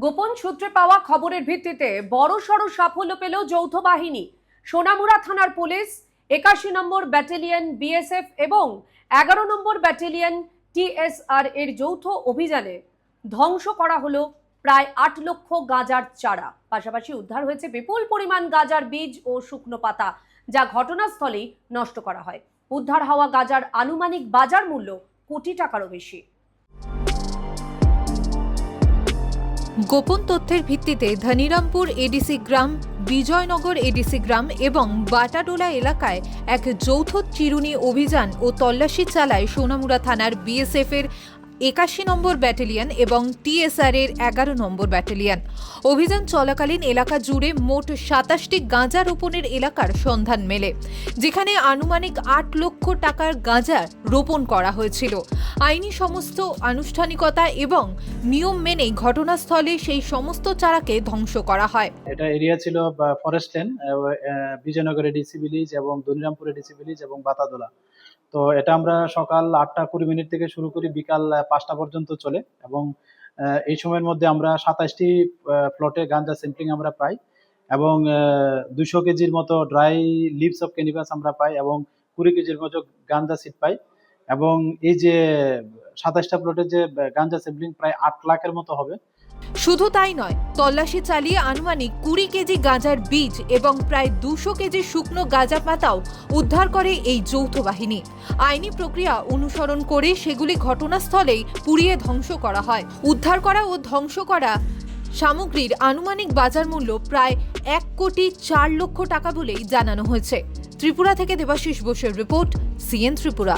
গোপন সূত্রে পাওয়া খবরের ভিত্তিতে বড়সড় সাফল্য পেল যৌথ বাহিনী। সোনামুড়া থানার পুলিশ ৮১ নম্বর ব্যাটালিয়ন বিএসএফ এবং ১১ নম্বর ব্যাটালিয়ন টিএসআর এর যৌথ অভিযানে ধ্বংস করা হলো প্রায় ৮ লক্ষ গাঁজার চারা। পাশাপাশি উদ্ধার হয়েছে বিপুল পরিমাণ গাঁজার বীজ ও শুকনো পাতা, যা ঘটনাস্থলেই নষ্ট করা হয়। উদ্ধার হওয়া গাঁজার আনুমানিক বাজার মূল্য কোটি টাকারও বেশি। গোপন তথ্যের ভিত্তিতে ধনিরামপুর এডিসি গ্রাম, বিজয়নগর এডিসি গ্রাম এবং বাটাডোলা এলাকায় এক যৌথ চিরুনি অভিযান ও তল্লাশি চালায় সোনামুড়া থানার বিএসএফ এর ৮১ নম্বর ব্যাটালিয়ন এবং টিএসআর এর ১১ নম্বর ব্যাটালিয়ন। অভিযান চলাকালীন এলাকা জুড়ে মোট ২৭টি গাঁজা রোপণের এলাকার সন্ধান মেলে, যেখানে আনুমানিক ৮ লক্ষ টাকার গাঁজা রোপণ করা হয়েছিল। আইনি সমস্ত আনুষ্ঠানিকতা এবং নিয়ম মেনে ঘটনাস্থলে সেই সমস্ত চারাকে ধ্বংস করা হয়। এটা এরিয়া ছিল forest land, Bijoynagar ADC village এবং ধনিরামপুর এডিসি ভিলেজ এবং বাতাদোলা। তো এটা আমরা সকাল ৮টা ২০ থেকে শুরু করি, বিকাল ৫টা পর্যন্ত চলে এবং এই সময়ের মধ্যে আমরা ২৭টি প্লটে গাঁজা স্যাম্পলিং আমরা পাই এবং ২০০ কেজির মতো ড্রাই লিভস অফ ক্যানিভাস আমরা পাই এবং ২০ কেজির মতো গাঁজা সিড পাই এবং এই যে ২৭টা প্লটে যে গাঁজা স্যাম্পলিং প্রায় ৮ লাখের মতো হবে। শুধু তাই নয়, তল্লাশি চালিয়ে আনুমানিক ২০ কেজি গাঁজার বীজ এবং প্রায় ২০০ কেজি শুকনো গাঁজা পাতাও উদ্ধার করে এই যৌথ বাহিনী। আইনি প্রক্রিয়া অনুসরণ করে সেগুলি ঘটনাস্থলেই পুড়িয়ে ধ্বংস করা হয়। উদ্ধার করা ও ধ্বংস করা সামগ্রীর আনুমানিক বাজার মূল্য প্রায় ১,৪,০০,০০০ টাকা বলেই জানানো হয়েছে। ত্রিপুরা থেকে দেবাশিস বোসের রিপোর্ট, সিএন ত্রিপুরা।